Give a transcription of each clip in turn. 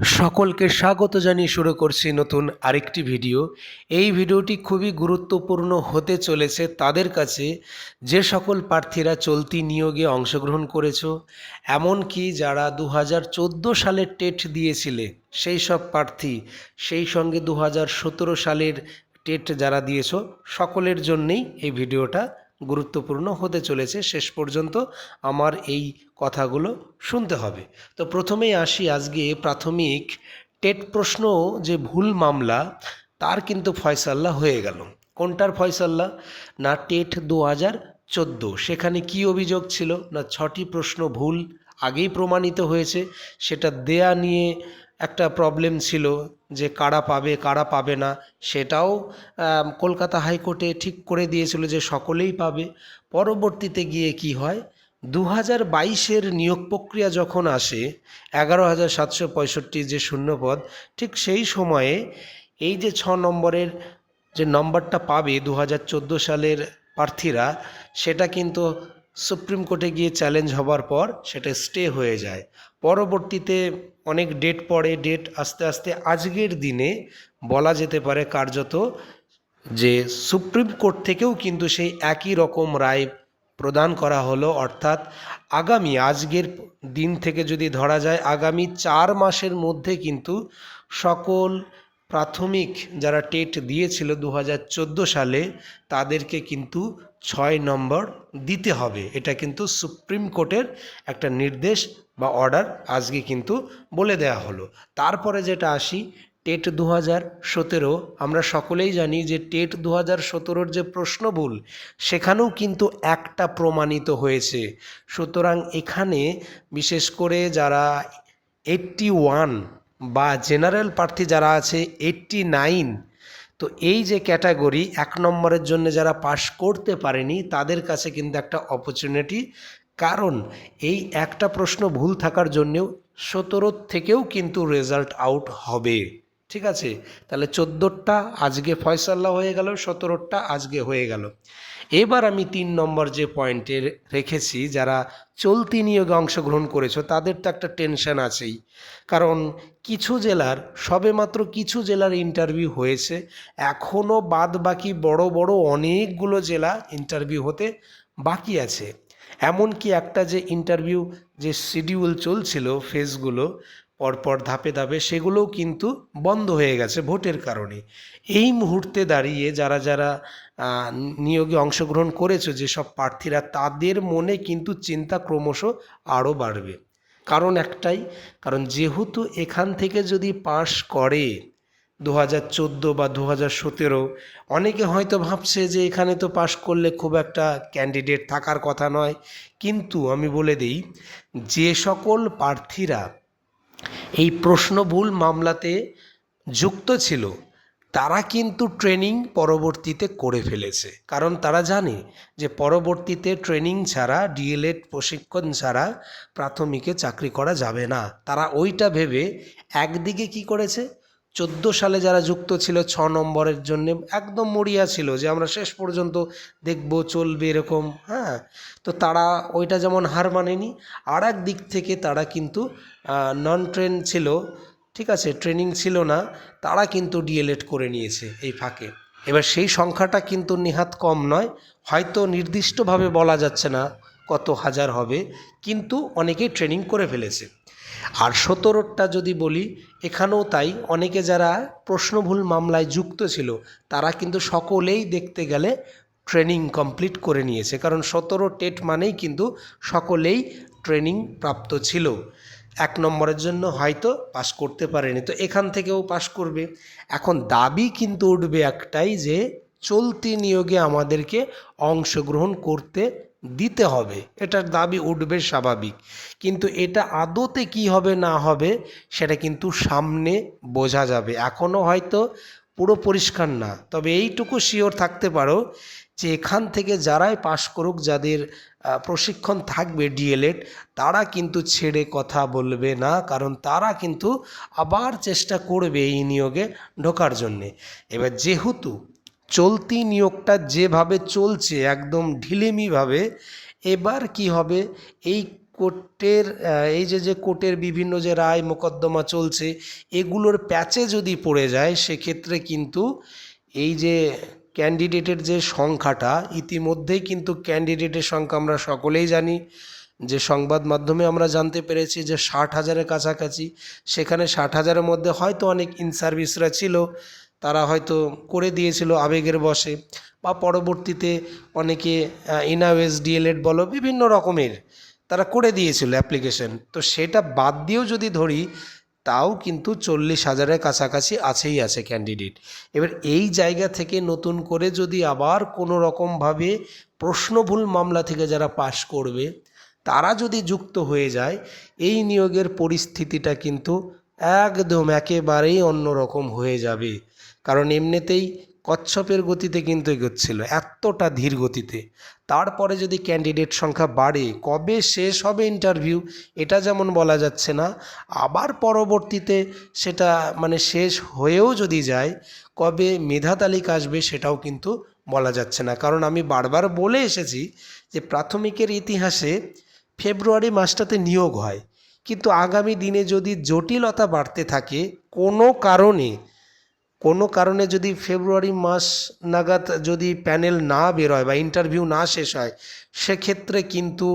সকলকে স্বাগত জানিয়ে শুরু করছি নতুন আরেকটি ভিডিও। এই ভিডিওটি খুবই গুরুত্বপূর্ণ হতে চলেছে তাদের কাছে যে সকল প্রার্থীরা চলতি নিয়োগে অংশগ্রহণ করেছো, এমনকি যারা 2014 সালের টেট দিয়েছিলে সেই সব প্রার্থী, সেই সঙ্গে 2017 সালের টেট যারা দিয়েছো সকলের জন্যেই এই ভিডিওটা গুরুত্বপূর্ণ হতে চলেছে। শেষ পর্যন্ত আমার এই কথাগুলো শুনতে হবে। তো প্রথমেই আসি, আজকে প্রাথমিক টেট প্রশ্ন যে ভুল মামলা, তার কিন্তু ফয়সাল্লা হয়ে গেল। কোনটার ফয়সাল্লা? না টেট 2014। সেখানে কি অভিযোগ ছিল? না 6টি প্রশ্ন ভুল আগেই প্রমাণিত হয়েছে। সেটা দেয়া নিয়ে একটা প্রবলেম ছিল যে কারা পাবে কারা পাবে না, সেটাও কলকাতা হাইকোর্টে ঠিক করে দিয়েছিল যে সকলেই পাবে। পরবর্তীতে গিয়ে কি হয়, 2022-এর নিয়োগ প্রক্রিয়া যখন আসে, 11,765 যে শূন্যপদ, ঠিক সেই সময়ে এই যে 6 নম্বরের যে নম্বরটা পাবে 2014 সালের প্রার্থীরা, সেটা কিন্তু সুপ্রিম কোর্টে গিয়ে চ্যালেঞ্জ হবার পর সেটা স্টে হয়ে যায়। পরবর্তীতে অনেক ডেট পড়ে, ডেট আস্তে আস্তে আজকের দিনে বলা যেতে পারে কার্যত যে সুপ্রিম কোর্ট থেকেও কিন্তু সেই একই রকম রায় প্রদান করা হলো। অর্থাৎ আজকের দিন থেকে যদি ধরা যায়, আগামী 4 মাসের মধ্যে কিন্তু সকল প্রাথমিক যারা টেট দিয়েছিল 2014 সালে, তাদেরকে কিন্তু 6 নম্বর দিতে হবে। এটা কিন্তু সুপ্রিম কোর্টের একটা নির্দেশ বা অর্ডার আজকে কিন্তু বলে দেয়া হলো। তারপরে যেটা আসি, টেট 2017, আমরা সকলেই জানি যে টেট 2017-র যে প্রশ্ন ভুল, সেখানেও কিন্তু একটা প্রমাণিত হয়েছে। সুতরাং এখানে বিশেষ করে যারা 81 বা জেনারেল প্রার্থী যারা আছে 89, তো এই যে ক্যাটাগরি 1 নম্বরের জন্য যারা পাশ করতে পারেনি, তাদের কাছে কিন্তু একটা অপরচুনিটি। কারণ এই একটা প্রশ্ন ভুল থাকার জন্যেও 17 থেকেও কিন্তু রেজাল্ট আউট হবে। ঠিক আছে, তাহলে 14টা আজকে ফয়সাল্লা হয়ে গেল, 17টা আজকে হয়ে গেল। এবার আমি 3 নম্বর যে পয়েন্টে রেখেছি, যারা চলতি নিয়োগে অংশগ্রহণ করেছো তাদের তো একটা টেনশন আছেই। কারণ কিছু জেলার, সবেমাত্র কিছু জেলার ইন্টারভিউ হয়েছে, এখনও বাদ বাকি বড় বড় অনেকগুলো জেলা ইন্টারভিউ হতে বাকি আছে। এমনকি একটা যে ইন্টারভিউ যে শিডিউল চলছিল, ফেজগুলো পরপর ধাপে ধাপে, সেগুলোও কিন্তু বন্ধ হয়ে গেছে ভোটের কারণে। এই মুহূর্তে দাঁড়িয়ে যারা যারা নিয়োগে অংশগ্রহণ করেছে যেসব প্রার্থীরা, তাদের মনে কিন্তু চিন্তা ক্রমশ আরও বাড়বে। কারণ একটাই, কারণ যেহেতু এখান থেকে যদি পাশ করে 2014 বা 2017, অনেকে হয়তো ভাবছে যে এখানে তো পাশ করলে খুব একটা ক্যান্ডিডেট থাকার কথা নয়। কিন্তু আমি বলে দিই, যে সকল প্রার্থীরা এই প্রশ্নভুল মামলাতে যুক্ত ছিল, তারা কিন্তু ট্রেনিং পরবর্তীতে করে ফেলেছে। কারণ তারা জানে যে পরবর্তীতে ট্রেনিং ছাড়া, ডিএলএড প্রশিক্ষণ ছাড়া প্রাথমিকে চাকরি করা যাবে না। তারা ওইটা ভেবে একদিকে কি করেছে, 14 সালে যারা যুক্ত ছিল 6 নম্বরের জন্য একদম মরিয়া ছিল যে আমরা শেষ পর্যন্ত দেখব, চলবে এরকম, হ্যাঁ, তো তারা ওইটা যেমন হার মানেনি। আর এক দিক থেকে তারা কিন্তু নন ট্রেন ছিল, ঠিক আছে, ট্রেনিং ছিল না, তারা কিন্তু ডিএলএড করে নিয়েছে এই ফাঁকে। এবার সেই সংখ্যাটা কিন্তু নেহাত কম নয়, হয়তো নির্দিষ্টভাবে বলা যাচ্ছে না কত হাজার হবে, কিন্তু অনেকেই ট্রেনিং করে ফেলেছে। আর 17টা যদি বলি, এখানেও তাই, অনেকে যারা প্রশ্নভুল মামলায় যুক্ত ছিল তারা কিন্তু সকলেই দেখতে গেলে ট্রেনিং কমপ্লিট করে নিয়েছে। কারণ 17 টেট মানেই কিন্তু সকলেই ট্রেনিং প্রাপ্ত ছিল। 1 নম্বরের জন্য হয়তো পাস করতে পারেনি, তো এখান থেকেও পাস করবে। এখন দাবি কিন্তু উঠবে একটাই, যে চলতি নিয়োগে আমাদেরকে অংশগ্রহণ করতে দিতে হবে। এটার দাবি উঠবে স্বাভাবিক, কিন্তু এটা আদতে কি হবে না হবে সেটা কিন্তু সামনে বোঝা যাবে। এখনও হয়তো পুরো পরিষ্কার না, তবে এইটুকু শিওর থাকতে পারো যে এখান থেকে যারাই পাশ করুক, যাদের প্রশিক্ষণ থাকবে ডিএলএড, তারা কিন্তু ছেড়ে কথা বলবে না। কারণ তারা কিন্তু আবার চেষ্টা করবে এই নিয়োগে ঢোকার জন্যে। এবার যেহেতু চলতি নিয়োগটা যেভাবে চলছে একদম ঢিলেমিভাবে, এবার কি হবে, এই কোর্টের এই যে কোর্টের বিভিন্ন যে রায় মোকদ্দমা চলছে এগুলোর প্যাচে যদি পড়ে যায় সেক্ষেত্রে কিন্তু এই যে ক্যান্ডিডেটের যে সংখ্যাটা ইতিমধ্যেই কিন্তু ক্যান্ডিডেটের সংখ্যা আমরা সকলেই জানি, যে সংবাদ মাধ্যমে আমরা জানতে পেরেছি যে 60,000-এর কাছাকাছি। সেখানে 60,000-এর মধ্যে হয়তো অনেক ইন সার্ভিসরা ছিল, তারা হয়তো করে দিয়েছিল আবেগের বশে, বা পরবর্তীতে অনেকে ইনাওয়েস ডিএলএড বলো বিভিন্ন রকমের তারা করে দিয়েছিল অ্যাপ্লিকেশন। তো সেটা বাদ দিয়েও যদি ধরি তাও কিন্তু 40,000-এর কাছাকাছি আছেই আছে ক্যান্ডিডেট। এবার এই জায়গা থেকে নতুন করে যদি আবার কোনো রকমভাবে প্রশ্নভুল মামলা থেকে যারা পাশ করবে তারা যদি যুক্ত হয়ে যায়, এই নিয়োগের পরিস্থিতিটা কিন্তু একদম একেবারেই অন্যরকম হয়ে যাবে। কারণ এমনিতেই কচ্ছপের গতিতে কিন্তু এগোচ্ছিল, এতটা ধীর গতিতে। তারপরে যদি ক্যান্ডিডেট সংখ্যা বাড়ে, কবে শেষ হবে ইন্টারভিউ এটা যেমন বলা যাচ্ছে না, আবার পরবর্তীতে সেটা মানে শেষ হয়েও যদি যায় কবে মেধা তালিকা আসবে সেটাও কিন্তু বলা যাচ্ছে না। কারণ আমি বারবার বলে এসেছি যে প্রাথমিকের ইতিহাসে ফেব্রুয়ারি মাসটাতে নিয়োগ হয়, কিন্তু আগামী দিনে যদি জটিলতা বাড়তে থাকে কোনো কারণে যদি ফেব্রুয়ারি মাস নাগাদ যদি প্যানেল না বেরোয় বা ইন্টারভিউ না শেষ হয়, সেক্ষেত্রে কিন্তু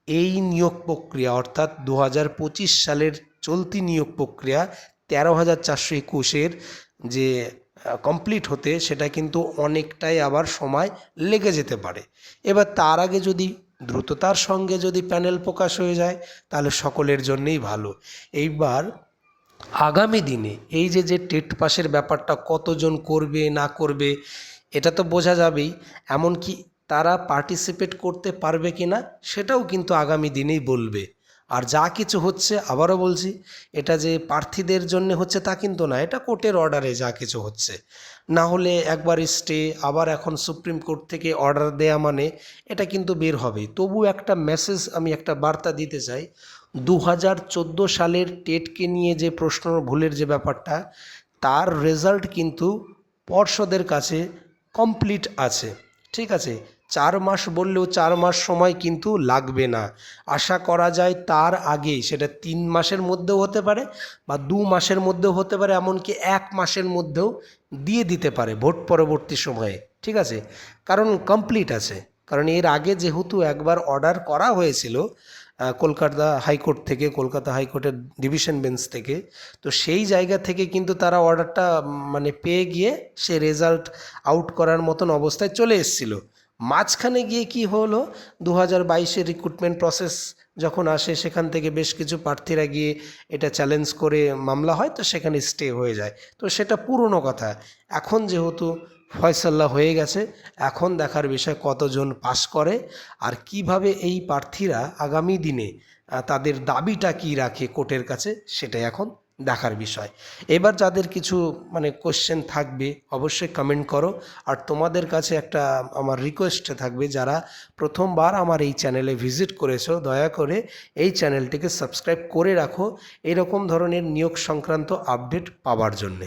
এই নিয়োগ প্রক্রিয়া অর্থাৎ 2025 সালের চলতি নিয়োগ প্রক্রিয়া 13,421-এর যে কমপ্লিট হতে সেটা কিন্তু অনেকটাই আবার সময় লেগে যেতে পারে। এবার তার আগে যদি দ্রুততার সঙ্গে যদি প্যানেল প্রকাশ হয়ে যায় তাহলে সকলের জন্যেই ভালো। এইবার আগামী দিনে এই যে টেট পাসের ব্যাপারটা কতজন করবে না করবে এটা তো বোঝা যাবেই, এমনকি তারা পার্টিসিপেট করতে পারবে কি না সেটাও কিন্তু আগামী দিনেই বলবে। আর যা কিছু হচ্ছে আবারও বলছি, এটা যে প্রার্থীদের জন্য হচ্ছে তা কিন্তু না, এটা কোর্টের অর্ডারে যা কিছু হচ্ছে। না হলে একবার স্টে, আবার এখন সুপ্রিম কোর্ট থেকে অর্ডার দেয়া মানে এটা কিন্তু বের হবেই। তবু একটা মেসেজ আমি একটা বার্তা দিতে চাই, 2014 সালের টেটকে নিয়ে যে প্রশ্ন ভুলের যে ব্যাপারটা, তার রেজাল্ট কিন্তু পর্ষদের কাছে কমপ্লিট আছে। ঠিক আছে, 4 মাস বললেও 4 মাস সময় কিন্তু লাগবে না। আশা করা যায় তার আগেই, সেটা 3 মাসের মধ্যেও হতে পারে বা 2 মাসের মধ্যেও হতে পারে, এমনকি 1 মাসের মধ্যেও দিয়ে দিতে পারে ভোট পরবর্তী সময়ে। ঠিক আছে, কারণ কমপ্লিট আছে। কারণ এর আগে যেহেতু একবার অর্ডার করা হয়েছিল কলকাতা হাইকোর্টের ডিভিশন বেঞ্চ থেকে, তো সেই জায়গা থেকে কিন্তু তারা অর্ডারটা মানে পেয়ে গিয়ে সে রেজাল্ট আউট করার মতন অবস্থায় চলে এসেছিল। মাঝখানে গিয়ে কি হলো, 2022-এর রিক্রুটমেন্ট প্রসেস যখন আসে সেখান থেকে বেশ কিছু প্রার্থীরা গিয়ে এটা চ্যালেঞ্জ করে মামলা হয়, তো সেখানে স্টে হয়ে যায়। তো সেটা পুরনো কথা। এখন যেহেতু ফয়সাল্লা হয়ে গেছে, এখন দেখার বিষয় কতজন পাস করে আর কিভাবে এই প্রার্থীরা আগামী দিনে তাদের দাবিটা কি রাখে কোর্টের কাছে, সেটাই এখন দেখার বিষয়। এবার যাদের কিছু মানে কোশ্চেন থাকবে অবশ্যই কমেন্ট করো। আর তোমাদের কাছে একটা আমার রিকোয়েস্ট থাকবে, যারা প্রথমবার আমার এই চ্যানেলে ভিজিট করেছো দয়া করে এই চ্যানেলটিকে সাবস্ক্রাইব করে রাখো এরকম ধরনের নিয়োগ সংক্রান্ত আপডেট পাওয়ার জন্যে।